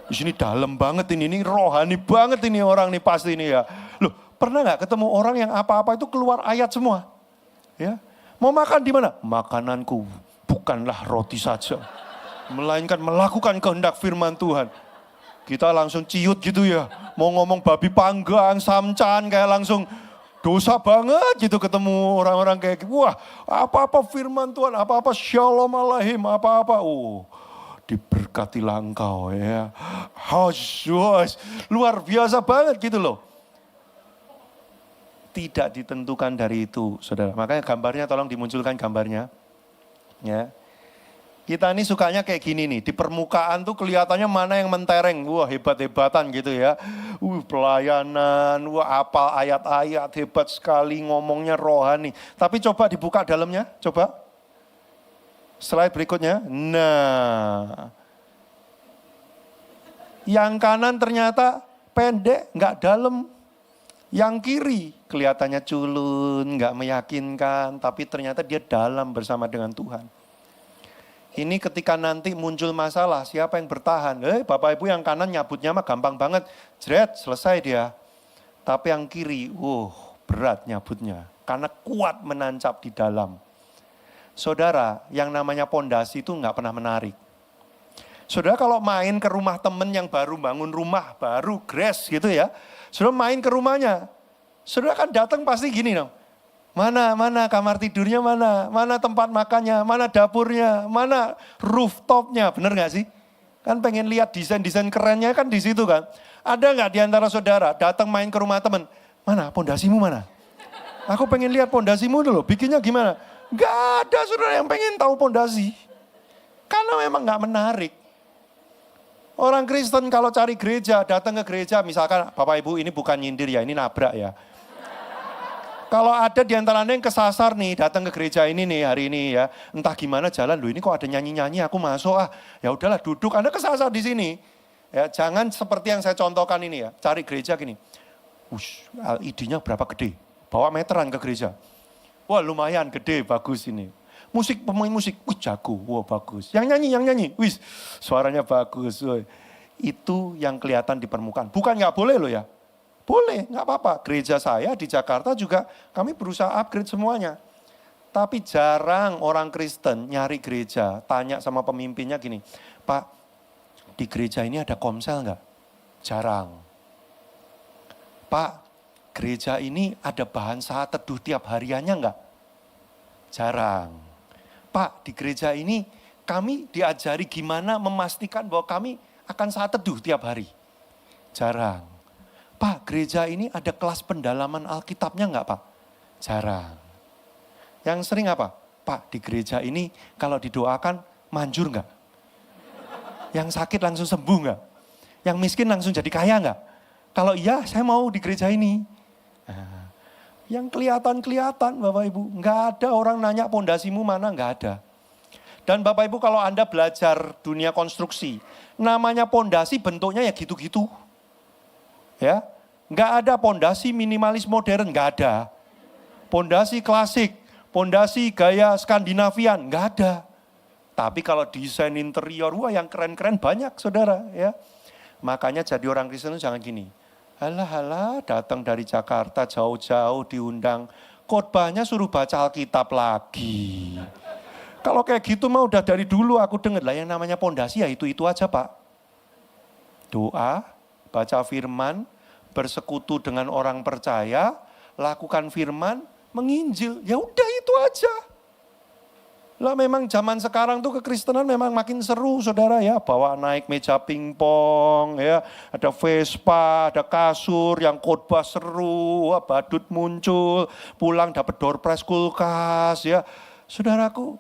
Di sini dalam banget ini rohani banget ini orang nih pasti ini ya. Loh, pernah nggak ketemu orang yang apa-apa itu keluar ayat semua? Ya, mau makan di mana? Makananku bukanlah roti saja, melainkan melakukan kehendak firman Tuhan. Kita langsung ciut gitu ya, mau ngomong babi panggang, samcan kayak langsung dosa banget gitu ketemu orang-orang kayak gitu. Wah, apa-apa firman Tuhan, apa-apa Shalom Alaihim, apa-apa. Oh, diberkatilah engkau ya. Hosh, luar biasa banget gitu loh. Tidak ditentukan dari itu, saudara. Makanya gambarnya tolong dimunculkan gambarnya. Ya. Kita ini sukanya kayak gini nih, di permukaan tuh kelihatannya mana yang mentereng, wah hebat-hebatan gitu ya. Pelayanan, wah apal ayat-ayat, hebat sekali ngomongnya rohani. Tapi coba dibuka dalamnya, coba. Slide berikutnya. Nah, yang kanan ternyata pendek, nggak dalam. Yang kiri kelihatannya culun, nggak meyakinkan, tapi ternyata dia dalam bersama dengan Tuhan. Ini ketika nanti muncul masalah, siapa yang bertahan? Bapak Ibu yang kanan nyabutnya mah gampang banget. Jret, selesai dia. Tapi yang kiri, berat nyabutnya. Karena kuat menancap di dalam. Saudara, yang namanya pondasi itu nggak pernah menarik. Saudara kalau main ke rumah temen yang baru bangun rumah, baru gres gitu ya. Saudara main ke rumahnya. Saudara kan datang pasti gini dong. Mana kamar tidurnya mana tempat makannya, mana dapurnya, mana rooftopnya, bener gak sih? Kan pengen lihat desain-desain kerennya kan di situ kan. Ada gak di antara saudara datang main ke rumah teman, mana pondasimu mana? Aku pengen lihat pondasimu dulu, bikinnya gimana? Gak ada saudara yang pengen tahu pondasi. Karena memang gak menarik. Orang Kristen kalau cari gereja, datang ke gereja, misalkan Bapak Ibu ini bukan nyindir ya, ini nabrak ya. Kalau ada di antara Anda yang kesasar nih, datang ke gereja ini nih hari ini ya. Entah gimana jalan, loh ini kok ada nyanyi-nyanyi, aku masuk ya udahlah duduk, Anda kesasar di sini. Ya, jangan seperti yang saya contohkan ini ya, cari gereja gini. ID-nya berapa gede? Bawa meteran ke gereja. Wah lumayan gede, bagus ini. Pemain musik, jago, wah bagus. Yang nyanyi, suaranya bagus. Itu yang kelihatan di permukaan. Bukan nggak boleh loh ya. Boleh, nggak apa-apa. Gereja saya di Jakarta juga kami berusaha upgrade semuanya. Tapi jarang orang Kristen nyari gereja, tanya sama pemimpinnya gini, Pak, di gereja ini ada komsel nggak? Jarang. Pak, gereja ini ada bahan saat teduh tiap hariannya nggak? Jarang. Pak, di gereja ini kami diajari gimana memastikan bahwa kami akan saat teduh tiap hari. Jarang. Pak, gereja ini ada kelas pendalaman Alkitabnya enggak Pak? Jarang. Yang sering apa? Pak, di gereja ini kalau didoakan manjur enggak? Yang sakit langsung sembuh enggak? Yang miskin langsung jadi kaya enggak? Kalau iya, saya mau di gereja ini. Nah, yang kelihatan Bapak Ibu, enggak ada orang nanya pondasimu mana, enggak ada. Dan Bapak Ibu kalau Anda belajar dunia konstruksi, namanya pondasi bentuknya ya gitu-gitu. Ya, nggak ada pondasi minimalis modern, nggak ada. Pondasi klasik, pondasi gaya Skandinavian, nggak ada. Tapi kalau desain interior, wah yang keren-keren banyak saudara ya. Makanya jadi orang Kristen itu jangan gini. Halah, datang dari Jakarta jauh-jauh diundang, khotbahnya suruh baca Alkitab lagi. Kalau kayak gitu mah udah dari dulu aku dengar lah yang namanya pondasi ya itu aja Pak. Doa, baca firman, bersekutu dengan orang percaya, lakukan firman, menginjil. Ya udah itu aja. Lah memang zaman sekarang tuh kekristenan memang makin seru saudara ya. Bawa naik meja pingpong ya. Ada Vespa, ada kasur yang khotbah seru. Badut muncul, pulang dapat door prize kulkas ya. Saudaraku,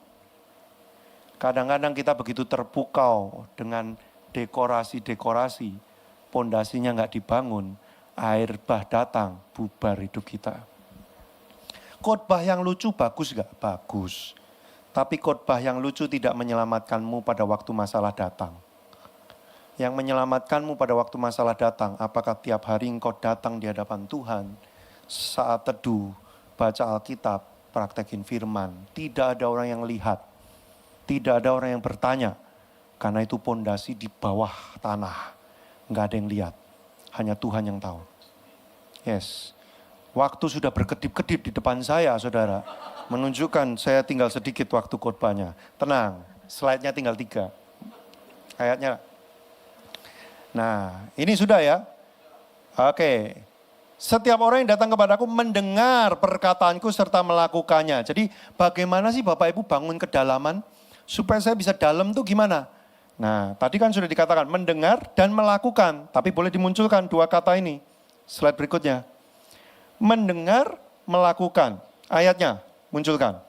kadang-kadang kita begitu terpukau dengan dekorasi-dekorasi. Pondasinya gak dibangun, air bah datang, bubar hidup kita. Khotbah yang lucu bagus gak? Bagus. Tapi khotbah yang lucu tidak menyelamatkanmu pada waktu masalah datang. Yang menyelamatkanmu pada waktu masalah datang, apakah tiap hari engkau datang di hadapan Tuhan, saat teduh, baca Alkitab, praktekin firman. Tidak ada orang yang lihat, tidak ada orang yang bertanya, karena itu pondasi di bawah tanah. Enggak ada yang lihat, hanya Tuhan yang tahu. Yes, waktu sudah berkedip-kedip di depan saya, saudara. Menunjukkan saya tinggal sedikit waktu khotbahnya. Tenang, slide-nya tinggal 3. Ayatnya. Nah, ini sudah ya. Oke. Setiap orang yang datang kepadaku mendengar perkataanku serta melakukannya. Jadi bagaimana sih Bapak Ibu bangun kedalaman? Supaya saya bisa dalam tuh gimana? Nah, tadi kan sudah dikatakan mendengar dan melakukan. Tapi boleh dimunculkan 2 kata ini. Slide berikutnya. Mendengar, melakukan. Ayatnya. Munculkan.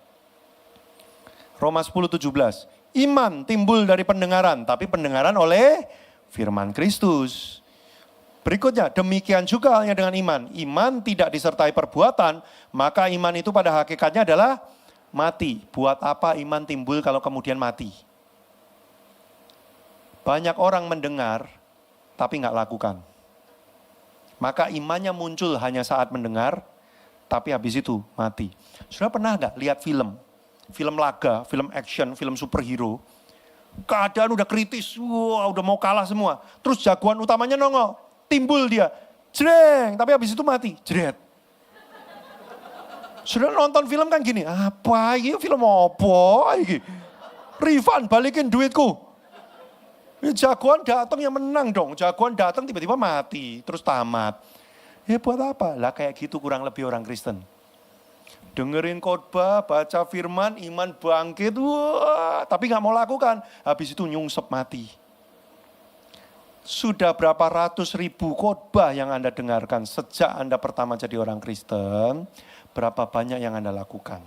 Roma 10:17. Iman timbul dari pendengaran, tapi pendengaran oleh firman Kristus. Berikutnya, demikian juga halnya dengan iman. Iman tidak disertai perbuatan, maka iman itu pada hakikatnya adalah mati. Buat apa iman timbul kalau kemudian mati? Banyak orang mendengar, tapi nggak lakukan. Maka imannya muncul hanya saat mendengar, tapi habis itu mati. Sudah pernah nggak lihat film? Film laga, film action, film superhero. Keadaan udah kritis, wah udah mau kalah semua. Terus jagoan utamanya nongol, timbul dia. Jreng, tapi habis itu mati. Jret. Sudah nonton film kan gini, apa ini film apa ini? Rifan balikin duitku. Jagoan datang yang menang dong, jagoan datang tiba-tiba mati, terus tamat. Ya buat apa? Lah kayak gitu kurang lebih orang Kristen. Dengerin khotbah, baca firman, iman bangkit, wah, tapi gak mau lakukan. Habis itu nyungsep mati. Sudah berapa ratus ribu khotbah yang Anda dengarkan sejak Anda pertama jadi orang Kristen, berapa banyak yang Anda lakukan?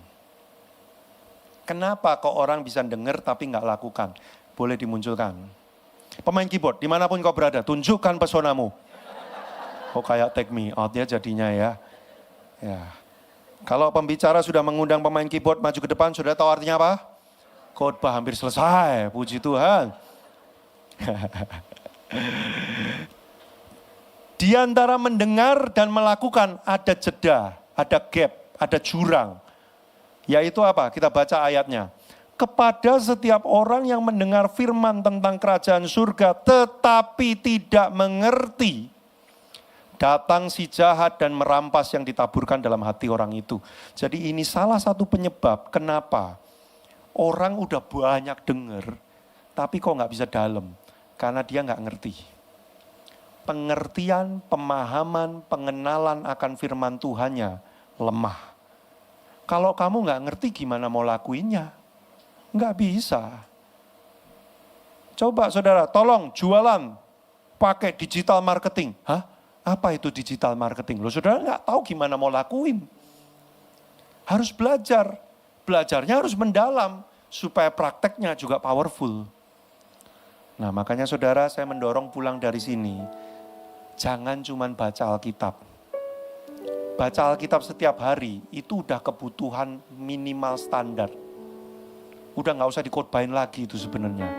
Kenapa kok orang bisa denger tapi gak lakukan? Boleh dimunculkan. Pemain keyboard, dimanapun kau berada, tunjukkan pesonamu. Oh kayak take me out-nya jadinya ya. Ya. Kalau pembicara sudah mengundang pemain keyboard maju ke depan, sudah tahu artinya apa? Khotbah hampir selesai, puji Tuhan. Di antara mendengar dan melakukan ada jeda, ada gap, ada jurang. Yaitu apa? Kita baca ayatnya. Kepada setiap orang yang mendengar firman tentang kerajaan surga tetapi tidak mengerti, datang si jahat dan merampas yang ditaburkan dalam hati orang itu. Jadi ini salah satu penyebab kenapa orang udah banyak dengar, tapi kok nggak bisa dalam. Karena dia nggak ngerti. Pengertian, pemahaman, pengenalan akan firman Tuhannya lemah. Kalau kamu nggak ngerti gimana mau lakuinnya? Nggak bisa. Coba saudara, tolong jualan pakai digital marketing. Hah? Apa itu digital marketing? Loh saudara nggak tahu gimana mau lakuin. Harus belajar. Belajarnya harus mendalam. Supaya prakteknya juga powerful. Nah makanya saudara saya mendorong pulang dari sini. Jangan cuma baca Alkitab. Baca Alkitab setiap hari itu udah kebutuhan minimal standar. Udah gak usah dikhotbahin lagi itu sebenarnya.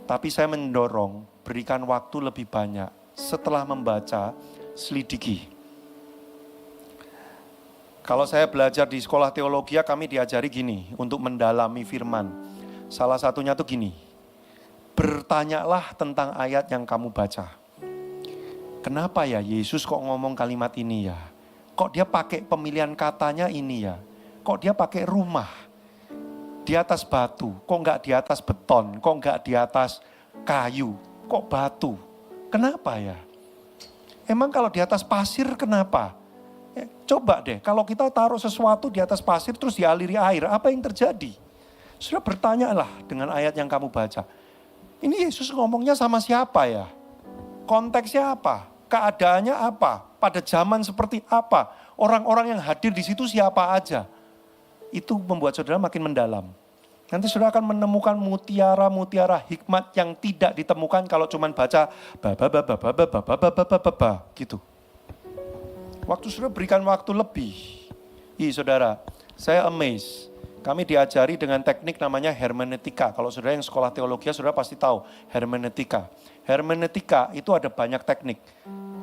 Tapi saya mendorong berikan waktu lebih banyak. Setelah membaca, selidiki. Kalau saya belajar di sekolah teologi, kami diajari gini, untuk mendalami firman. Salah satunya tuh gini, bertanyalah tentang ayat yang kamu baca. Kenapa ya Yesus kok ngomong kalimat ini ya? Kok dia pakai pemilihan katanya ini ya? Kok dia pakai rumah? Di atas batu, kok enggak di atas beton? Kok enggak di atas kayu? Kok batu? Kenapa ya? Emang kalau di atas pasir kenapa? Coba deh, kalau kita taruh sesuatu di atas pasir terus dialiri air, apa yang terjadi? Sudah bertanyalah dengan ayat yang kamu baca. Ini Yesus ngomongnya sama siapa ya? Konteksnya apa? Keadaannya apa? Pada zaman seperti apa? Orang-orang yang hadir di situ siapa aja? Itu membuat saudara makin mendalam. Nanti saudara akan menemukan mutiara-mutiara hikmat yang tidak ditemukan kalau cuman baca gitu. Waktu saudara berikan waktu lebih. Saudara, saya amazed. Kami diajari dengan teknik namanya hermeneutika. Kalau saudara yang sekolah teologi, saudara pasti tahu hermeneutika. Hermeneutika itu ada banyak teknik.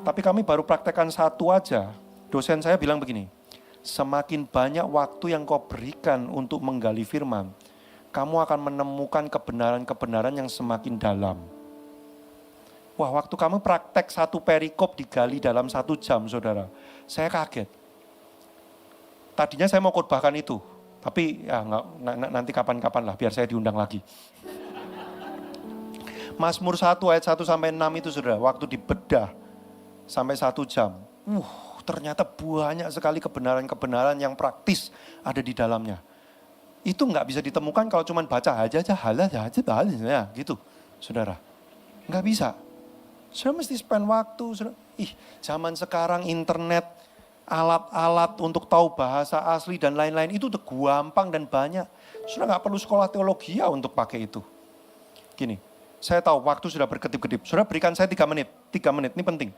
Tapi kami baru praktekkan satu aja. Dosen saya bilang begini, semakin banyak waktu yang kau berikan untuk menggali firman, kamu akan menemukan kebenaran-kebenaran yang semakin dalam. Wah, waktu kamu praktek satu perikop digali dalam 1 jam, saudara. Saya kaget. Tadinya saya mau khotbahkan itu. Tapi ya nanti kapan-kapan lah, biar saya diundang lagi. Mazmur 1 ayat 1 sampai 6 itu saudara, waktu dibedah sampai 1 jam. Ternyata banyak sekali kebenaran-kebenaran yang praktis ada di dalamnya. Itu nggak bisa ditemukan kalau cuma baca aja gitu, saudara. Nggak bisa. Saudara mesti spend waktu. Saudara. Zaman sekarang internet, alat-alat untuk tahu bahasa asli dan lain-lain itu udah gampang dan banyak. Saudara nggak perlu sekolah teologi ya untuk pakai itu. Gini, saya tahu waktu sudah berkedip-kedip. Saudara berikan saya 3 menit. 3 menit, ini penting.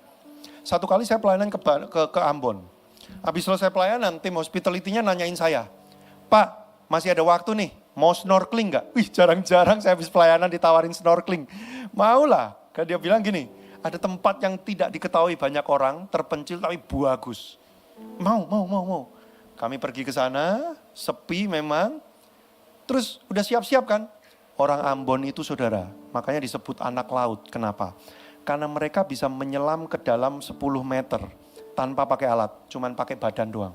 Satu kali saya pelayanan ke Ambon. Habis selesai pelayanan, tim hospitality-nya nanyain saya, Pak, masih ada waktu nih, mau snorkeling nggak? Jarang-jarang saya habis pelayanan ditawarin snorkeling. Maulah, kan dia bilang gini, ada tempat yang tidak diketahui banyak orang, terpencil tapi bagus. Mau. Kami pergi ke sana, sepi memang. Terus udah siap-siap kan? Orang Ambon itu saudara, makanya disebut anak laut. Kenapa? Karena mereka bisa menyelam ke dalam 10 meter tanpa pakai alat, cuman pakai badan doang.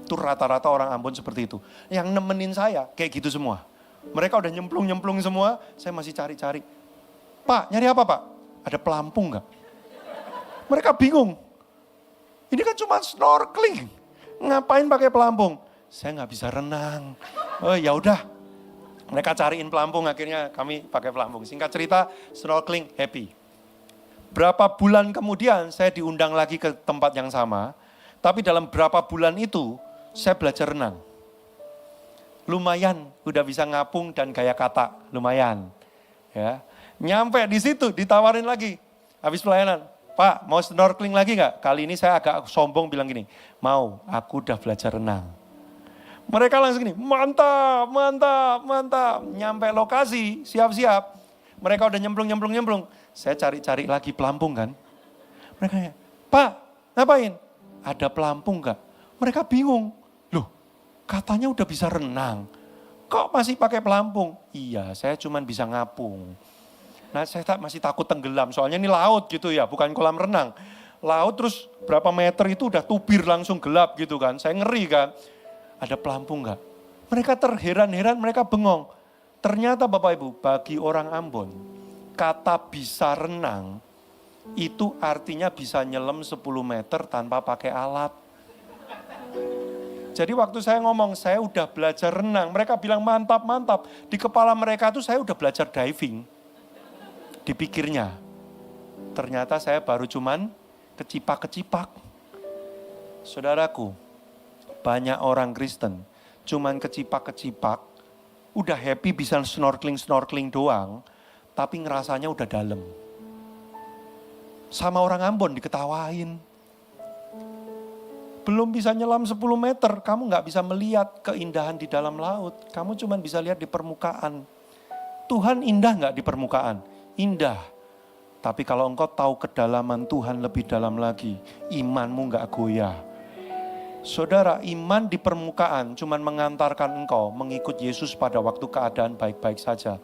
Itu rata-rata orang Ambon seperti itu. Yang nemenin saya kayak gitu semua. Mereka udah nyemplung-nyemplung semua, saya masih cari-cari. Pak, nyari apa Pak? Ada pelampung nggak? Mereka bingung. Ini kan cuma snorkeling. Ngapain pakai pelampung? Saya nggak bisa renang. Oh ya udah. Mereka cariin pelampung, akhirnya kami pakai pelampung. Singkat cerita, snorkeling happy. Berapa bulan kemudian saya diundang lagi ke tempat yang sama. Tapi dalam berapa bulan itu saya belajar renang. Lumayan, udah bisa ngapung dan gaya kata, lumayan. Ya, nyampe di situ ditawarin lagi. Habis pelayanan, Pak mau snorkeling lagi nggak? Kali ini saya agak sombong bilang gini, mau, aku udah belajar renang. Mereka langsung gini, mantap. Nyampe lokasi, siap-siap. Mereka udah nyemplung. Saya cari-cari lagi pelampung kan. Mereka nanya, Pak ngapain? Ada pelampung nggak? Mereka bingung. Loh, katanya udah bisa renang. Kok masih pakai pelampung? Iya, saya cuma bisa ngapung. Nah, saya masih takut tenggelam. Soalnya ini laut gitu ya, bukan kolam renang. Laut terus berapa meter itu udah tubir langsung gelap gitu kan. Saya ngeri kan. Ada pelampung nggak? Mereka terheran-heran, mereka bengong. Ternyata Bapak Ibu, bagi orang Ambon, kata bisa renang, itu artinya bisa nyelam 10 meter tanpa pakai alat. Jadi waktu saya ngomong, saya udah belajar renang, mereka bilang mantap. Di kepala mereka tuh saya udah belajar diving. Dipikirnya, ternyata saya baru cuman kecipak-kecipak. Saudaraku, banyak orang Kristen cuman kecipak-kecipak, udah happy bisa snorkeling doang, tapi ngerasanya udah dalam. Sama orang Ambon diketawain. Belum bisa nyelam 10 meter, kamu gak bisa melihat keindahan di dalam laut. Kamu cuma bisa lihat di permukaan. Tuhan indah gak di permukaan? Indah. Tapi kalau engkau tahu kedalaman Tuhan lebih dalam lagi, imanmu gak goyah. Saudara, iman di permukaan cuma mengantarkan engkau mengikut Yesus pada waktu keadaan baik-baik saja.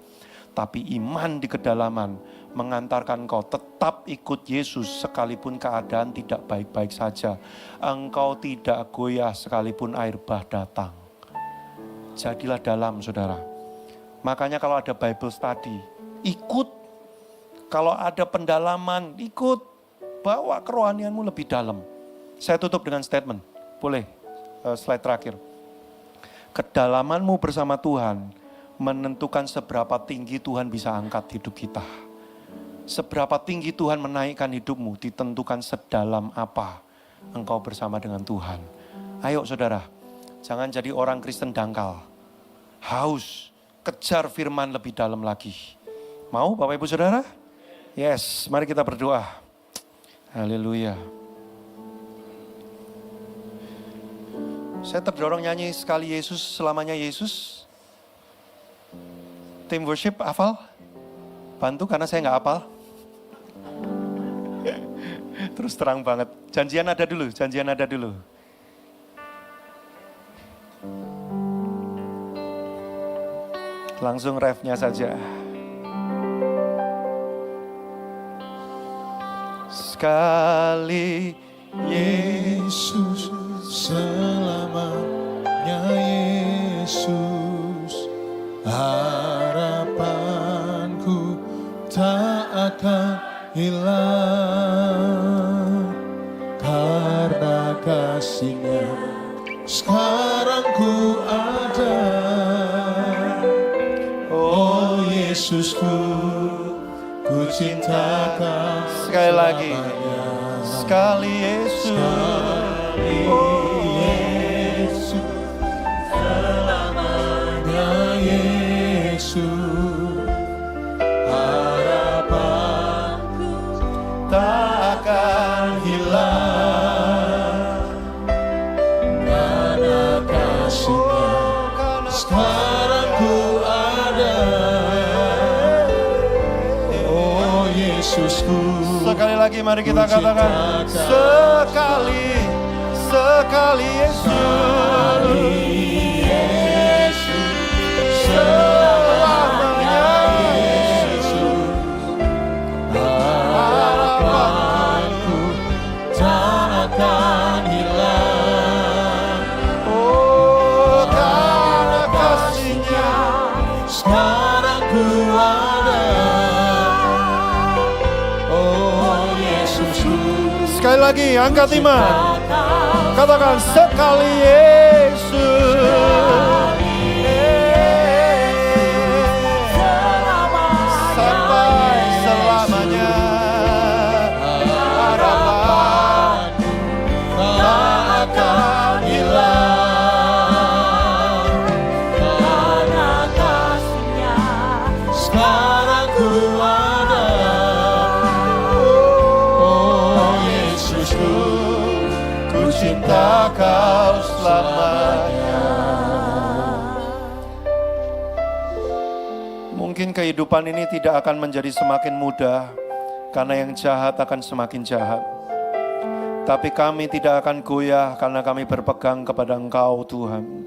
Tapi iman di kedalaman mengantarkan engkau tetap ikut Yesus sekalipun keadaan tidak baik-baik saja. Engkau tidak goyah sekalipun air bah datang. Jadilah dalam, saudara. Makanya kalau ada Bible study, ikut. Kalau ada pendalaman, ikut. Bawa kerohanianmu lebih dalam. Saya tutup dengan statement. Boleh, slide terakhir. Kedalamanmu bersama Tuhan menentukan seberapa tinggi Tuhan bisa angkat hidup kita. Seberapa tinggi Tuhan menaikkan hidupmu, ditentukan sedalam apa engkau bersama dengan Tuhan. Ayo saudara, jangan jadi orang Kristen dangkal. Haus, kejar firman lebih dalam lagi. Mau Bapak Ibu Saudara? Yes, mari kita berdoa. Haleluya. Saya terdorong nyanyi sekali Yesus, selamanya Yesus. Tim worship hafal? Bantu karena saya nggak hafal. Terus terang banget. Janjian ada dulu. Langsung refnya saja. Sekali Yesus, selamanya Yesus, harapanku tak akan hilang, karena kasih-Nya sekarang ku ada. Oh Yesusku, ku cinta Kau. Sekali lagi. Sekali Yesus. Oh Yesus, selamanya Yesus, harapanku tak akan hilang, karena kasih-Nya sekarang ku ada. Oh Yesusku, sekali lagi mari kita katakan. Sekali Yesus. Selamanya Yesus, harapanku tak akan hilang. Oh, karena kasih-Nya Sekarang ku ada. Oh Yesusku, sekali lagi angkat iman. Katakan sekali Yesus. Sampai selamanya. harapanku tak akan hilang, karena kasih-Nya sekarang ku ada. Oh Yesusku, Ku cinta Kau selamanya. Mungkin kehidupan ini tidak akan menjadi semakin mudah, karena yang jahat akan semakin jahat. Tapi kami tidak akan goyah karena kami berpegang kepada Engkau Tuhan.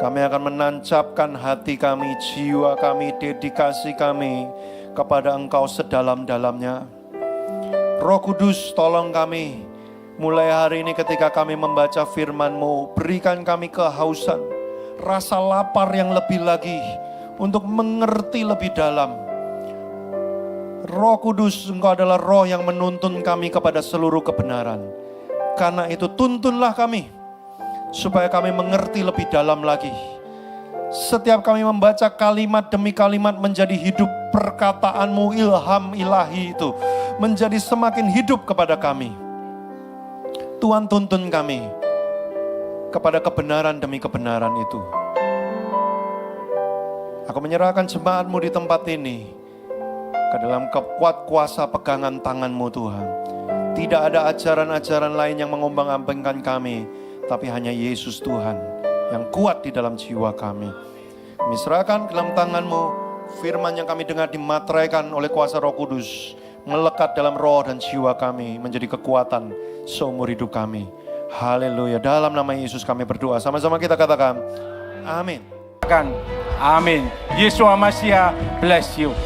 Kami akan menancapkan hati kami, jiwa kami, dedikasi kami kepada Engkau sedalam-dalamnya. Roh Kudus, tolong kami mulai hari ini ketika kami membaca firman-Mu, berikan kami kehausan, rasa lapar yang lebih lagi untuk mengerti lebih dalam. Roh Kudus, Engkau adalah roh yang menuntun kami kepada seluruh kebenaran. Karena itu tuntunlah kami, supaya kami mengerti lebih dalam lagi. Setiap kami membaca kalimat demi kalimat menjadi hidup, perkataan-Mu, ilham ilahi itu menjadi semakin hidup kepada kami. Tuhan tuntun kami kepada kebenaran demi kebenaran itu. Aku menyerahkan jemaat-Mu di tempat ini ke dalam kuat kuasa pegangan tangan-Mu Tuhan. Tidak ada ajaran-ajaran lain yang mengombang-ambingkan kami, tapi hanya Yesus Tuhan yang kuat di dalam jiwa kami. Kami serahkan ke dalam tangan-Mu, firman yang kami dengar dimateraikan oleh kuasa Roh Kudus, melekat dalam roh dan jiwa kami, menjadi kekuatan seumur hidup kami. Haleluya. Dalam nama Yesus kami berdoa. Sama-sama kita katakan, amin. Amin. Yeshua Mashiach bless you.